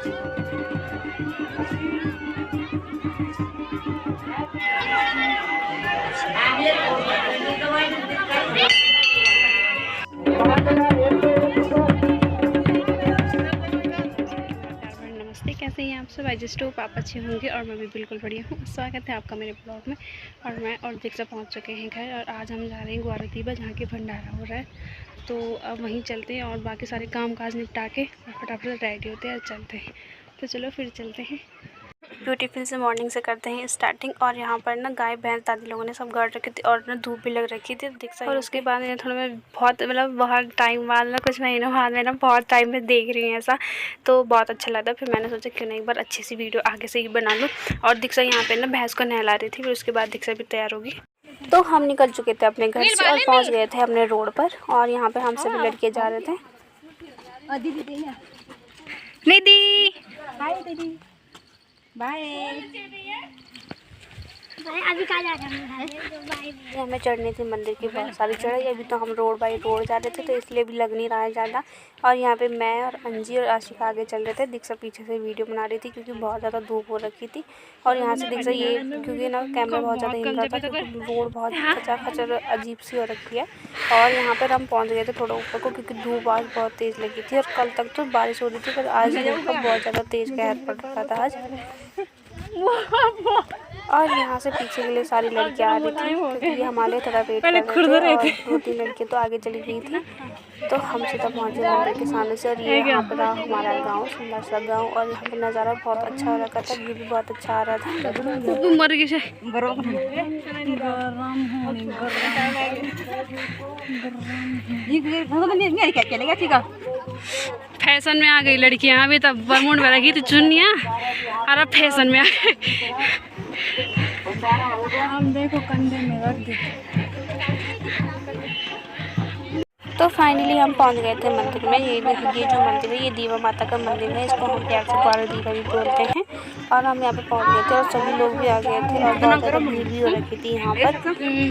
नमस्ते, कैसे हैं आप सब? आई जस्ट होप आप अच्छे होंगे और मैं भी बिल्कुल बढ़िया हूँ। स्वागत है आपका मेरे ब्लॉग में। और मैं और दीक्षा पहुँच चुके हैं घर और आज हम जा रहे हैं ग्वारतीबा, जहाँ के भंडारा हो रहा है। तो अब वहीं चलते हैं और बाकी सारे काम काज निपटा के फटाफट रेडी होते हैं और चलते हैं। तो चलो फिर चलते हैं। ब्यूटीफुल से मॉर्निंग से करते हैं स्टार्टिंग। और यहाँ पर ना गाय भैंस दादी लोगों ने सब गाड़ रखी थी और ना धूप भी लग रखी थी, दिख सकती। और उसके बाद थोड़ा मैं बहुत बहुत टाइम बाद ना, कुछ महीनों बाद में ना बहुत टाइम में देख रही हूँ ऐसा, तो बहुत अच्छा लगता। फिर मैंने सोचा क्यों ना एक बार अच्छी सी वीडियो आगे से ही बना लूँ। और दीक्षा यहाँ पे ना भैंस को नहला रही थी, फिर उसके बाद दीक्षा भी तैयार होगी। तो हम निकल चुके थे अपने घर से और पहुँच गए थे अपने रोड पर। और यहाँ पर हम सभी लड़के जा रहे थे। निधि बाय। अभी कहाँ जा रहे हैं? हमें चढ़नी थी मंदिर की बहुत सारी चढ़ाई। अभी तो हम रोड बाई रोड जा रहे थे, तो इसलिए भी लग नहीं रहा है ज़्यादा। और यहाँ पे मैं और अंजी और आशिका आगे चल रहे थे। दीक्षा पीछे से वीडियो बना रही थी क्योंकि बहुत ज़्यादा धूप हो रखी थी। और यहाँ से दीक्षा ये क्योंकि ना कैमरा बहुत ज़्यादा हिल रहा था क्योंकि रोड बहुत खचा खचर अजीब सी हो रखी है। और यहाँ पर हम पहुँच गए थे थोड़ा ऊपर को क्योंकि धूप आज बहुत तेज़ लगी थी। और कल तक तो बारिश हो रही थी, पर आज धूप का बहुत ज़्यादा तेज़ कहर पड़ रहा था आज। और यहाँ से पीछे के लिए सारी लड़कियाँ आ रही थी क्योंकि हमारे थोड़ा वेट कर रहे थे। और 2-3 लड़कियाँ तो आगे चली गई थी, तो हम सीधा पहुँचे मंदिर के सामने से। और ये यहाँ पर हमारा गांव, सुंदर सा गांव। और यहाँ पर नज़ारा बहुत अच्छा हो रखा था, व्यू भी बहुत अच्छा आ रहा था। फैशन में आ गई लड़कियाँ, अभी तब बरमुंड में लगी थी चुन्नियाँ और अब फैशन में आ गई। हम देखो कंधे में रख दी। तो फाइनली हम पहुंच गए थे मंदिर में। ये जो मंदिर है ये दीवा माता का मंदिर है, इसको हम प्यार से ग्वारतीबा भी बोलते हैं। और हम यहाँ पे पहुंच गए थे और सभी लोग भी आ गए थे और बहुत ज़्यादा भीड़ भी हो रखी थी यहाँ पर।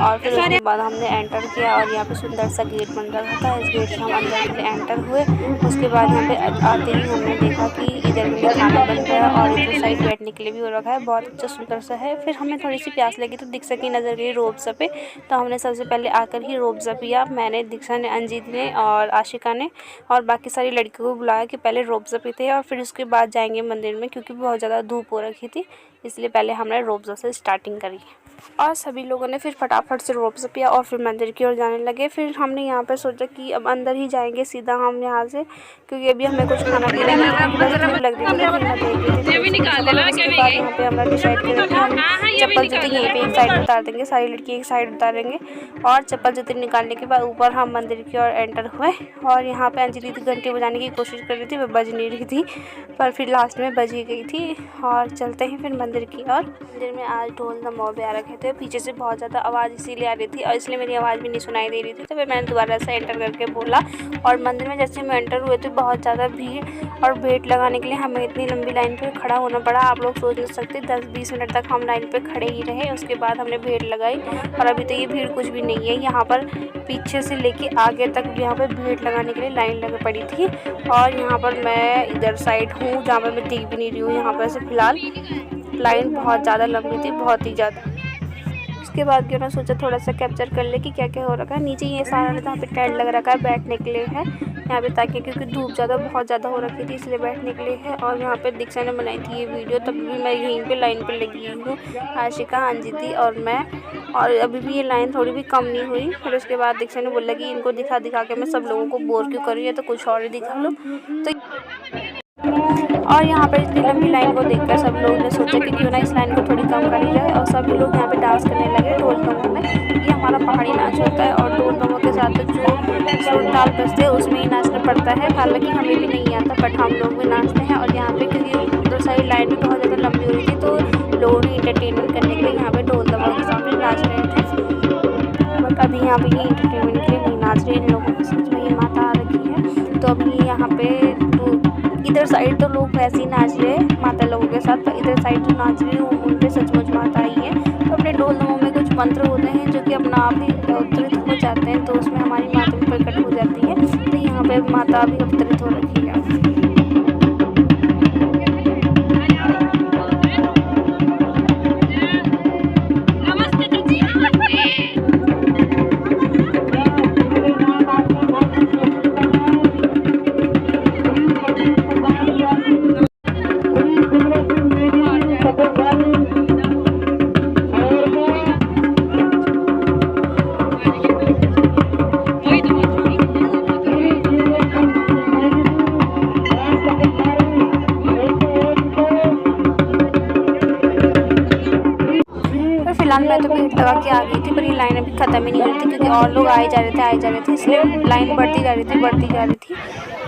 और फिर उसके बाद हमने एंटर किया और यहाँ पे सुंदर सा गेट बन रखा था। इस गेट से हम अंदर के लिए एंटर हुए। उसके बाद यहाँ पे आते ही हमने देखा कि इधर भी खाना बन रहा है और इधर साइड बैठने के लिए भी हो रखा है, बहुत अच्छा सुंदर सा है। फिर हमें थोड़ी सी प्यास लगी तो दीक्षा की नज़र गई रोअफ़ज़ा पे, तो हमने सबसे पहले आकर ही रोअफ़ज़ा पिया। मैंने, दीक्षा ने, अंजित ने और आशिका ने। और बाकी सारी लड़कियों को बुलाया कि पहले रोअफ़ज़ा पीते हैं और फिर उसके बाद जाएंगे मंदिर में, क्योंकि बहुत ज़्यादा धूप हो रखी थी, इसलिए पहले हमने रोअफ़ज़ा से स्टार्टिंग करी। और सभी लोगों ने फिर फटाफट से रोअफ़ज़ा पिया और फिर मंदिर की ओर जाने लगे। फिर हमने यहाँ पर सोचा कि अब अंदर ही जाएंगे सीधा हम यहाँ से, क्योंकि अभी हमें कुछ खाना पीना लग रही थी। यहाँ पे हमारा डिसाइड किया कि हम चप्पल जूते यहीं पे एक साइड उतार देंगे, सारी लड़की एक साइड उतारेंगे। और चप्पल जूते निकालने के बाद ऊपर हम मंदिर की ओर एंटर हुए। और यहाँ पे अंजलि थी घंटी बजाने की कोशिश कर रही थी, वह बज नहीं रही थी, पर फिर लास्ट में बज ही गई थी। और चलते हैं फिर मंदिर की ओर। मंदिर में आज ढोल दमाव भी आ रखे थे, पीछे से बहुत ज़्यादा आवाज़ इसीलिए आ रही थी और इसलिए मेरी आवाज़ भी नहीं सुनाई दे रही थी। तो फिर मैंने दोबारा से एंटर करके बोला। और मंदिर में जैसे हम एंटर हुए थे बहुत ज़्यादा भीड़, और भेंट लगाने के लिए हमें इतनी लंबी लाइन पर खड़ा होना पड़ा, आप लोग सोच नहीं सकते। 10-20 मिनट तक हम लाइन पर खड़े ही रहे। उसके बाद हमने भेंट लगाई और अभी तो ये भीड़ कुछ भी नहीं है। यहाँ पर पीछे से लेके आगे तक यहाँ पर भेंट लगाने के लिए लाइन लग पड़ी थी। और यहाँ पर मैं इधर साइड हूँ जहाँ पर मैं दिख भी नहीं रही हूँ। यहाँ पर से फिलहाल लाइन बहुत ज़्यादा लंबी थी, बहुत ही ज़्यादा। उसके बाद क्यों ना सोचा थोड़ा सा कैप्चर कर ले कि क्या क्या हो रखा है। नीचे ये सारा जहाँ पे टेंट लग रखा है बैठने के लिए है यहाँ पे, ताकि क्योंकि धूप बहुत ज़्यादा हो रखी थी इसलिए बैठने के लिए है। और यहाँ पे दीक्षा ने बनाई थी ये वीडियो, तब भी मैं यहीं पे लाइन पे लगी हूँ, आशिका, अंजिति और मैं। और अभी भी ये लाइन थोड़ी भी कम नहीं हुई। फिर उसके बाद दीक्षा ने बोला कि इनको दिखा दिखा के मैं सब लोगों को बोर क्यों कर रही है, तो कुछ और ही दिखा लो। तो और यहाँ पर इतनी लंबी लाइन को देखकर सब लोगों ने सोचा कि क्यों ना इस लाइन को थोड़ी कम करी जाए। और सभी लोग यहाँ पे डांस करने लगे ढोल दमों में। ये हमारा पहाड़ी नाच होता है और ढोल दमों के साथ जो सुर ताल बजते हैं उसमें ही नाचना पड़ता है। हालांकि हमें भी नहीं आता, बट हम लोग भी नाचते हैं। और यहाँ पे क्योंकि उधर सारी लाइन भी बहुत ज़्यादा लंबी हो रही थी, तो लोगों ने इंटरटेनमेंट करने के लिए यहाँ पे ढोल दमों के सामने नाच रहे थे। बट अभी यहाँ पे ये इंटरटेनमेंट के लिए नहीं नाच रहे, इन लोगों की सच में ये माता आ रखी है। तो अभी यहाँ पे इधर साइड तो लोग वैसे ही नाच रहे हैं माता लोगों के साथ, पर इधर साइड जो नाच रहे हैं उन पे सचमुच माता आई है। तो अपने ढोल दमों में कुछ मंत्र होते हैं जो कि अपना आप ही अवतरित हो जाते हैं, तो उसमें हमारी माता भी प्रकट हो जाती है। तो यहाँ पे माता भी अवतरित हो रखी है। फिलहाल मैं तो भीड़ लगा के आ गई थी, पर ये लाइन अभी ख़त्म ही नहीं हो रही थी क्योंकि और लोग आए जा रहे थे, इसलिए लाइन बढ़ती जा रही थी।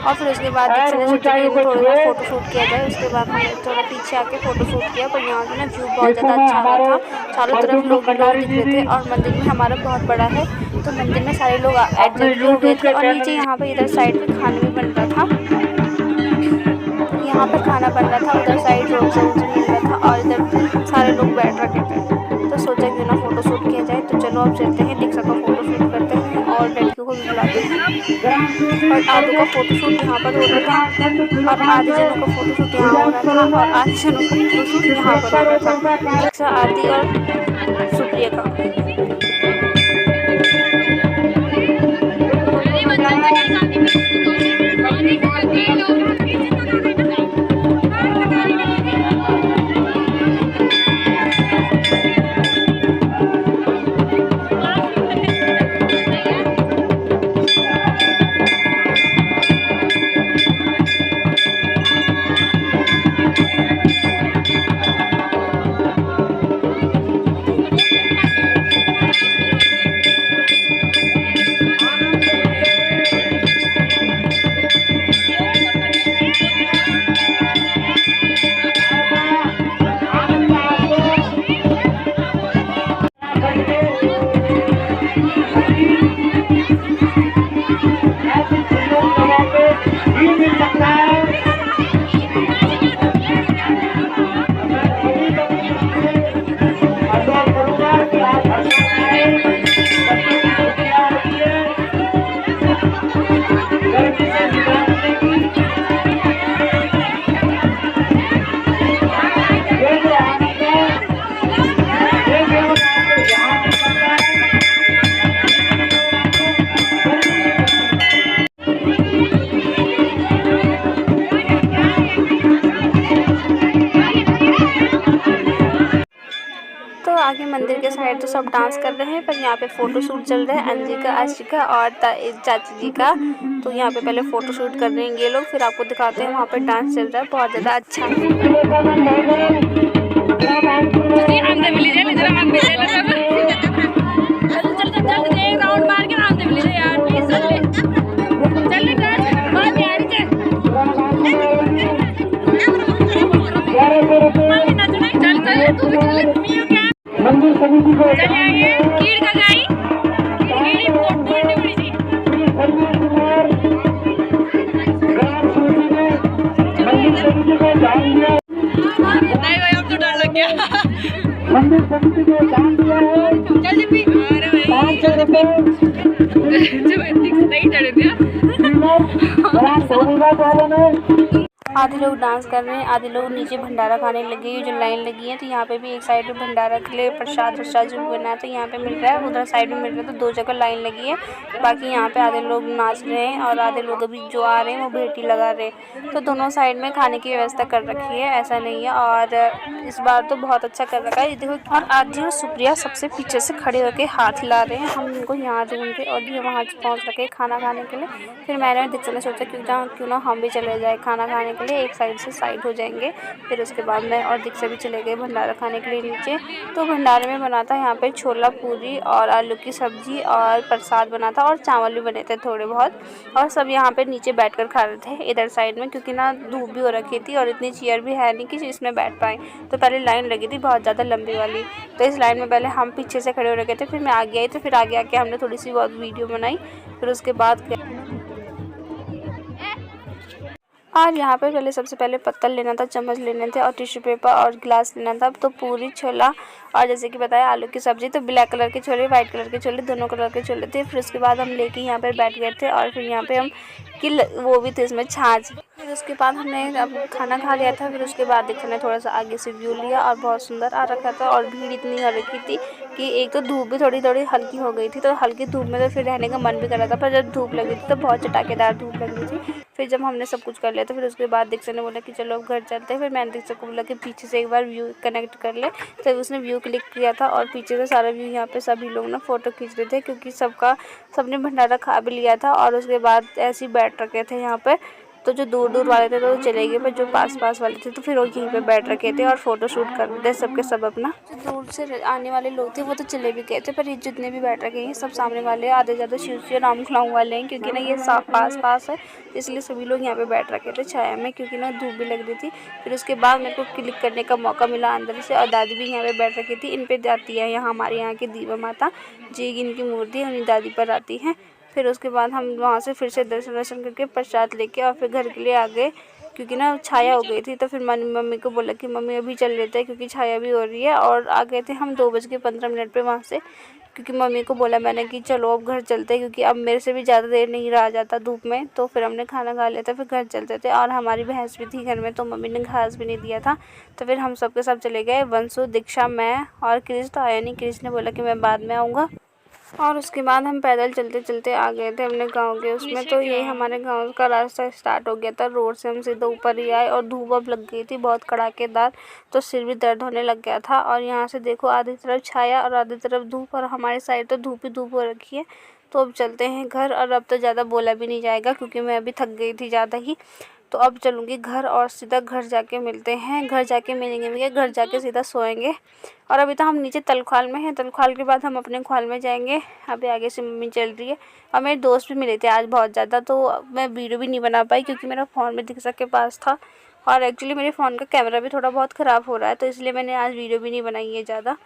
और फिर उसके बाद दीक्षा ने सोचा कि थोड़ी देर फ़ोटो शूट किया जाए। उसके बाद हमने थोड़ा पीछे आके फ़ोटो शूट किया, पर यहाँ से ना व्यू बहुत ज़्यादा अच्छा आ रहा था, चारों तरफ लोग दिख रहे थे और मंदिर भी हमारा बहुत बड़ा है, तो मंदिर में सारे लोग एडजस्ट भी हो गए थे। और नीचे यहाँ पर इधर साइड पे खाना भी बन रहा था, यहाँ पर खाना बन रहा था, उधर साइड रोड से मिल रहा था और इधर सारे लोग बैठ रखे थे। तो सोचा क्यों ना फ़ोटो शूट किया जाए, तो चलो अब चलते हैं, दीक्षा का फ़ोटो शूट करते हैं और लड़कियों को भी बुलाते हैं। और आधे का फ़ोटो शूट यहाँ पर हो रहा था और आधे जनों का फ़ोटो शूट यहाँ हो रहा था और आधे जनों का फ़ोटो शूट यहाँ पर हो रहा था, दीक्षा, आदि और सुप्रिया का। आगे मंदिर के साइड तो सब डांस कर रहे हैं, पर यहाँ पे फोटो शूट चल रहा है अंजिका, आशिका और चाची जी का। तो यहाँ पे पहले फोटो शूट कर रहे हैं ये लोग, फिर आपको दिखाते हैं वहाँ पे डांस चल रहा है, बहुत ज़्यादा अच्छा मंदिर समिति को मंदिर समिति को दान दिया है 500 रुपए। आधे लोग डांस कर रहे हैं, आधे लोग नीचे भंडारा खाने लगे हैं, जो लाइन लगी है। तो यहाँ पे भी एक साइड में भंडारा के लिए प्रसाद जो बना है तो यहाँ पे मिल रहा है, उधर साइड में मिल रहा है, तो दो जगह लाइन लगी है। बाकी यहाँ पे आधे लोग नाच रहे हैं और आधे लोग अभी जो आ रहे हैं वो भेटी लगा रहे हैं। तो दोनों साइड में खाने की व्यवस्था कर रखी है, ऐसा नहीं है। और इस बार तो बहुत अच्छा कर रखा है, देखो। और आदि और सुप्रिया सबसे पीछे से खड़े होकर हाथ हिला रहे हैं, हम उनको यहाँ ढूंढते और ये वहाँ पहुँच रखे खाना खाने के लिए। फिर मैंने दीक्षा ने सोचा क्यों ना हम भी चले जाए खाना खाने के लिए, एक साइड से साइड हो जाएंगे। फिर उसके बाद मैं और दीक्षा भी चले गए भंडारा खाने के लिए नीचे। तो भंडारे में बना था यहाँ पे छोला पूरी और आलू की सब्जी और प्रसाद बना था और चावल भी बने थे थोड़े बहुत। और सब यहाँ पे नीचे बैठकर खा रहे थे इधर साइड में, क्योंकि ना धूप भी हो रखी थी और इतनी चेयर भी है नहीं कि इसमें बैठ पाए। तो पहले लाइन लगी थी बहुत ज़्यादा लंबी वाली, तो इस लाइन में पहले हम पीछे से खड़े हो रखे थे। फिर मैं आगे आई, तो फिर आगे आके हमने थोड़ी सी बहुत वीडियो बनाई। फिर उसके बाद और यहाँ पे पहले सबसे पहले पत्तल लेना था, चम्मच लेने थे और टिश्यू पेपर और गिलास लेना था। तो पूरी, छोला और जैसे कि बताया आलू की सब्ज़ी। तो ब्लैक कलर के छोले, वाइट कलर के छोले, दोनों कलर के छोले थे। फिर उसके बाद हम लेके यहाँ पर बैठ गए थे और फिर यहाँ पे हम वो भी थे इसमें छाछ। फिर उसके बाद हमने अब खाना खा लिया था। फिर उसके बाद देखने ने थोड़ा सा आगे से व्यू लिया और बहुत सुंदर आ रखा था। और भीड़ इतनी हो रखी थी कि एक तो धूप भी थोड़ी थोड़ी हल्की हो गई थी, तो हल्की धूप में तो फिर रहने का मन भी कर रहा था। पर जब धूप लगी थी तो बहुत चटाकेदार धूप लग रही थी। फिर जब हमने सब कुछ कर लिया तो फिर उसके बाद दीक्षा ने बोला कि चलो अब घर चलते हैं। फिर मैंने दीक्षा को बोला कि पीछे से एक बार व्यू कनेक्ट कर ले, तो उसने व्यू क्लिक किया था और पीछे से सारा व्यू यहाँ पे सभी लोग ना फ़ोटो खींच रहे थे, क्योंकि सबने भंडारा खा भी लिया था और उसके बाद ऐसे ही बैठ रखे थे यहाँ पे। तो जो दूर दूर वाले थे तो चले गए, पर जो पास पास वाले थे तो फिर वो यहीं पे बैठ रखे थे और फ़ोटो शूट कर रहे थे सबके सब अपना। जो दूर से आने वाले लोग थे वो तो चले भी गए थे, पर ये जितने भी बैठ रखे हैं सब सामने वाले आधे ज़्यादा शिवजी और रामखिलाऊ वाले हैं, क्योंकि ना ये पास पास है, इसलिए सभी लोग यहाँ पे बैठ रखे थे छाया में, क्योंकि ना धूप भी लग रही थी। फिर उसके बाद मेरे को क्लिक करने का मौका मिला अंदर से, और दादी भी यहाँ पे बैठ रखी थी। इन पे जाती है यहाँ हमारे यहाँ की दीवा माता जी, इनकी मूर्ति है, उन्हीं दादी पर आती है। फिर उसके बाद हम वहाँ से फिर से दर्शन करके प्रसाद लेके और फिर घर के लिए आ गए, क्योंकि ना छाया हो गई थी। तो फिर मम्मी को बोला कि मम्मी अभी चल लेते हैं क्योंकि छाया भी हो रही है, और आ गए थे हम 2:15 पे वहाँ से, क्योंकि मम्मी को बोला मैंने कि चलो अब घर चलते हैं, क्योंकि अब मेरे से भी ज़्यादा देर नहीं रहा जाता धूप में। तो फिर हमने खाना खा लिया था, फिर घर चलते थे, और हमारी भैंस भी थी घर में तो मम्मी ने घास भी नहीं दिया था। तो फिर हम सबके सब चले गए, वंशु, दीक्षा, मैं और क्रिश तो आया नहीं, क्रिश ने बोला कि मैं बाद में आऊँगा। और उसके बाद हम पैदल चलते चलते आ गए थे अपने गांव के उसमें। तो ये हमारे गांव का रास्ता स्टार्ट हो गया था, रोड से हम सीधा ऊपर ही आए, और धूप अब लग गई थी बहुत कड़ाकेदार, तो सिर भी दर्द होने लग गया था। और यहाँ से देखो आधी तरफ छाया और आधी तरफ धूप, और हमारी साइड तो धूप ही धूप हो रखी है। तो अब चलते हैं घर, और अब तो ज़्यादा बोला भी नहीं जाएगा क्योंकि मैं अभी थक गई थी ज़्यादा ही। तो अब चलूँगी घर, और सीधा घर जाके मिलते हैं, घर जाके मिलेंगे, घर जाके सीधा सोएंगे। और अभी तो हम नीचे तलख्वाल में हैं, तलख्वाल के बाद हम अपने ख्वाल में जाएंगे। अभी आगे से मम्मी चल रही है, और मेरे दोस्त भी मिले थे आज बहुत ज़्यादा, तो मैं वीडियो भी नहीं बना पाई क्योंकि मेरा फ़ोन भी दीक्षा के पास था, और एक्चुअली मेरे फ़ोन का कैमरा भी थोड़ा बहुत ख़राब हो रहा है, तो इसलिए मैंने आज वीडियो भी नहीं बनाई है ज़्यादा।